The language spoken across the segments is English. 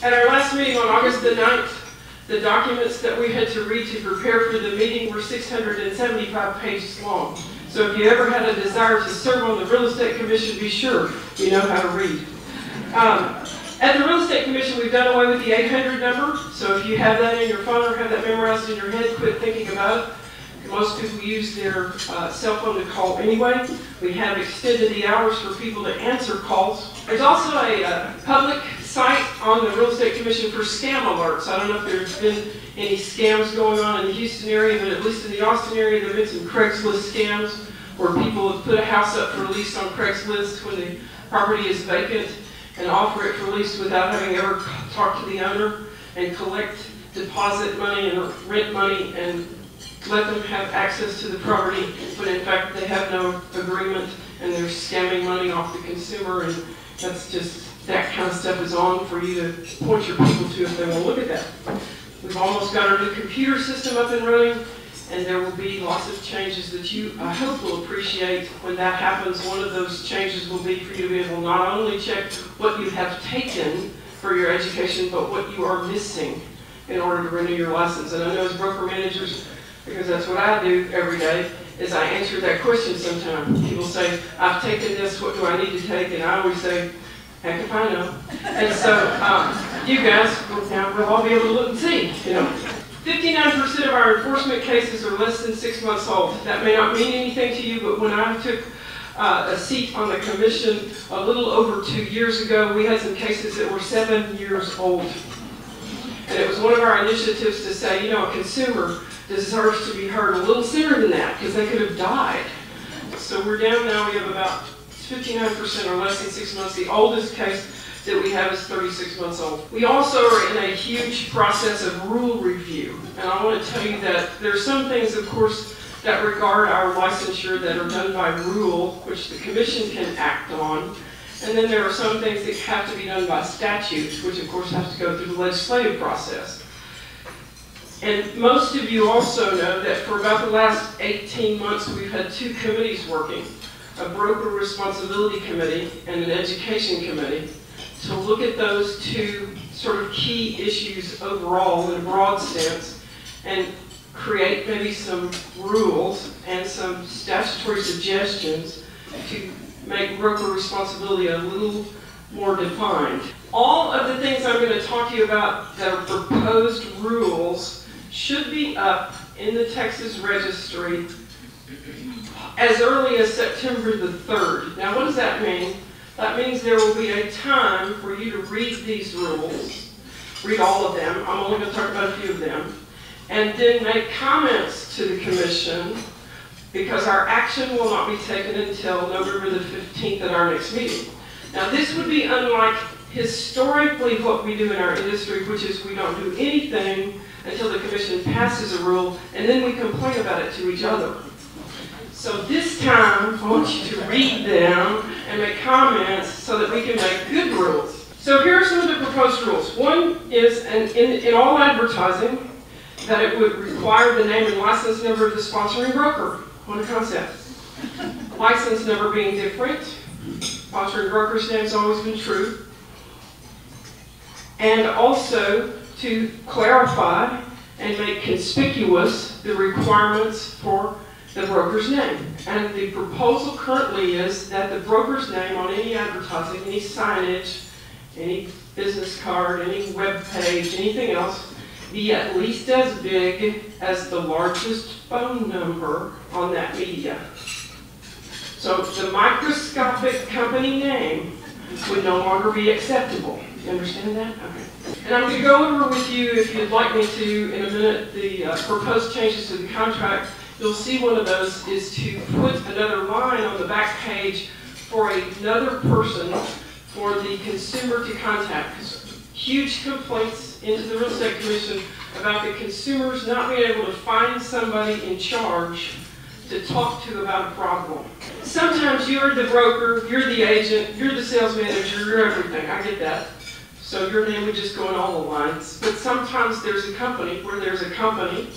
At our last meeting on August the 9th, the documents that we had to read to prepare for the meeting were 675 pages long. So if you ever had a desire to serve on the Real Estate Commission, be sure you know how to read. At the Real Estate Commission, we've done away with the 800 number. So if you have that in your phone or have that memorized in your head, quit thinking about it. Most people use their cell phone to call anyway. We have extended the hours for people to answer calls. There's also a public site on the Real Estate Commission for scam alerts. I don't know if there's been any scams going on in the Houston area, but at least in the Austin area, there have been some Craigslist scams where people have put a house up for lease on Craigslist when the property is vacant and offer it for lease without having ever talked to the owner and collect deposit money and rent money and let them have access to the property, but in fact they have no agreement and they're scamming money off the consumer, and that's just, that kind of stuff is on for you to point your people to if they want to look at that. We've almost got our new computer system up and running, and there will be lots of changes that you, I hope, will appreciate when that happens. One of those changes will be for you to be able to not only check what you have taken for your education, but what you are missing in order to renew your license. And I know as broker managers, because that's what I do every day, is I answer that question sometimes. People say, I've taken this, what do I need to take? And I always say, heck if I know. And so you guys will all be able to look and see. 59% of our enforcement cases are less than 6 months old. That may not mean anything to you, but when I took a seat on the commission a little over 2 years ago, we had some cases that were 7 years old. And it was one of our initiatives to say, a consumer deserves to be heard a little sooner than that because they could have died. So we're down now, we have about 59% or less than 6 months. The oldest case that we have is 36 months old. We also are in a huge process of rule review. And I want to tell you that there are some things, of course, that regard our licensure that are done by rule, which the commission can act on. And then there are some things that have to be done by statute, which of course have to go through the legislative process. And most of you also know that for about the last 18 months, we've had 2 committees working, a broker responsibility committee and an education committee, to look at those 2 sort of key issues overall in a broad sense and create maybe some rules and some statutory suggestions to make broker responsibility a little more defined. All of the things I'm going to talk to you about that are proposed rules should be up in the Texas Registry as early as September the 3rd. Now what does that mean? That means there will be a time for you to read these rules, read all of them, I'm only going to talk about a few of them, and then make comments to the commission, because our action will not be taken until November the 15th at our next meeting. Now this would be unlike historically what we do in our industry, which is we don't do anything until the commission passes a rule, and then we complain about it to each other. So this time, I want you to read them and make comments so that we can make good rules. So here are some of the proposed rules. One is, in all advertising, that it would require the name and license number of the sponsoring broker. What a concept. License number being different. Sponsoring broker's name's always been true. And also to clarify and make conspicuous the requirements for the broker's name. And the proposal currently is that the broker's name on any advertising, any signage, any business card, any web page, anything else, be at least as big as the largest phone number on that media. So the microscopic company name would no longer be acceptable. You understand that? Okay. And I'm going to go over with you, if you'd like me to, in a minute, the proposed changes to the contract. You'll see one of those is to put another line on the back page for another person for the consumer to contact. Huge complaints into the Real Estate Commission about the consumers not being able to find somebody in charge to talk to about a problem. Sometimes you're the broker, you're the agent, you're the sales manager, you're everything. I get that. So your name would just go in all the lines. But sometimes there's a company where there's a company,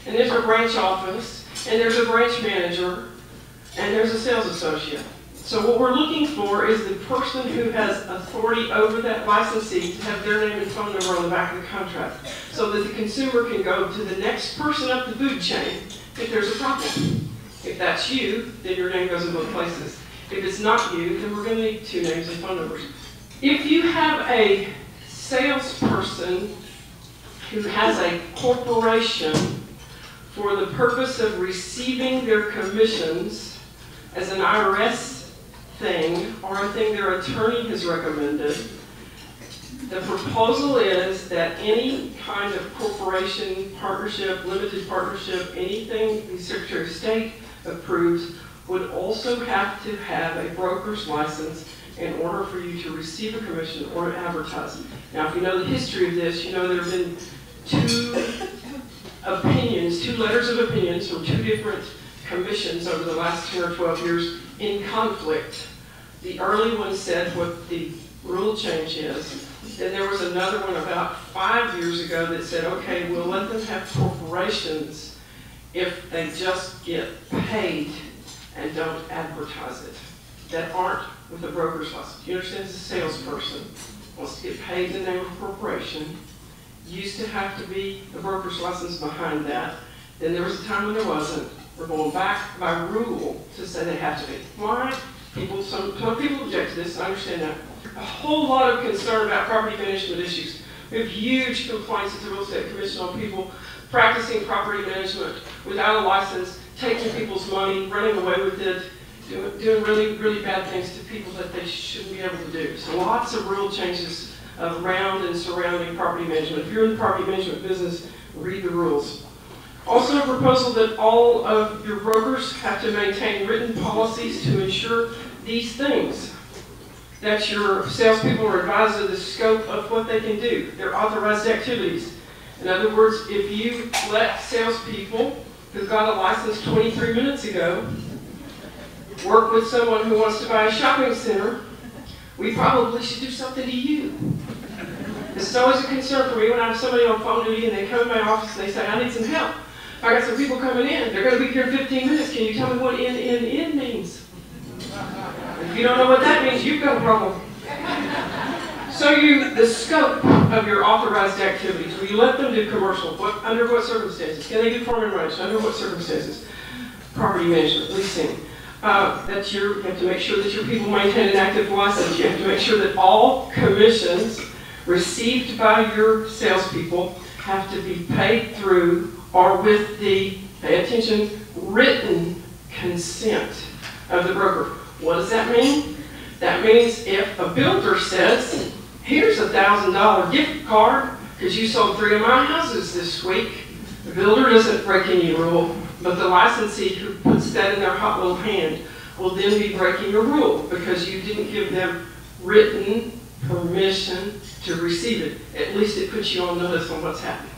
and there's a branch office, and there's a branch manager, and there's a sales associate. So what we're looking for is the person who has authority over that licensee to have their name and phone number on the back of the contract, so that the consumer can go to the next person up the food chain if there's a problem. If that's you, then your name goes in both places. If it's not you, then we're going to need 2 names and phone numbers. If you have a salesperson who has a corporation for the purpose of receiving their commissions as an IRS thing or a thing their attorney has recommended, the proposal is that any kind of corporation, partnership, limited partnership, anything the Secretary of State approves would also have to have a broker's license in order for you to receive a commission or advertise. Now, if you know the history of this, you know there have been 2 opinions, 2 letters of opinions from 2 different commissions over the last 10 or 12 years in conflict. The early one said what the rule change is. Then there was another one about 5 years ago that said, okay, we'll let them have corporations if they just get paid and don't advertise it, that aren't with a broker's license. You understand, as a salesperson wants to get paid in the name of a corporation, used to have to be a broker's license behind that. Then there was a time when there wasn't. We're going back by rule to say they have to be. Why? Some people object to this, I understand that. A whole lot of concern about property management issues. We have huge complaints at the Real Estate Commission on people practicing property management without a license, taking people's money, running away with it, doing really, really bad things to people that they shouldn't be able to do. So lots of rule changes around and surrounding property management. If you're in the property management business, read the rules. Also a proposal that all of your brokers have to maintain written policies to ensure these things. That your salespeople are advised of the scope of what they can do, their authorized activities. In other words, if you let salespeople who got a license 23 minutes ago work with someone who wants to buy a shopping center, we probably should do something to you. This is always a concern for me when I have somebody on phone duty and they come in my office and they say, I need some help. I got some people coming in. They're going to be here in 15 minutes. Can you tell me what in means? If you don't know what that means, you've got a problem. So the scope of your authorized activities, will you let them do commercial? Under what circumstances? Can they do farm and ranch? Under what circumstances? Property management, leasing. That you have to make sure that your people maintain an active license. You have to make sure that all commissions received by your salespeople have to be paid through or with the, pay attention, written consent of the broker. What does that mean? That means if a builder says, here's a $1,000 gift card because you sold 3 of my houses this week, the builder doesn't break any rule, but the licensee who puts that in their hot little hand will then be breaking a rule because you didn't give them written permission to receive it. At least it puts you on notice on what's happening.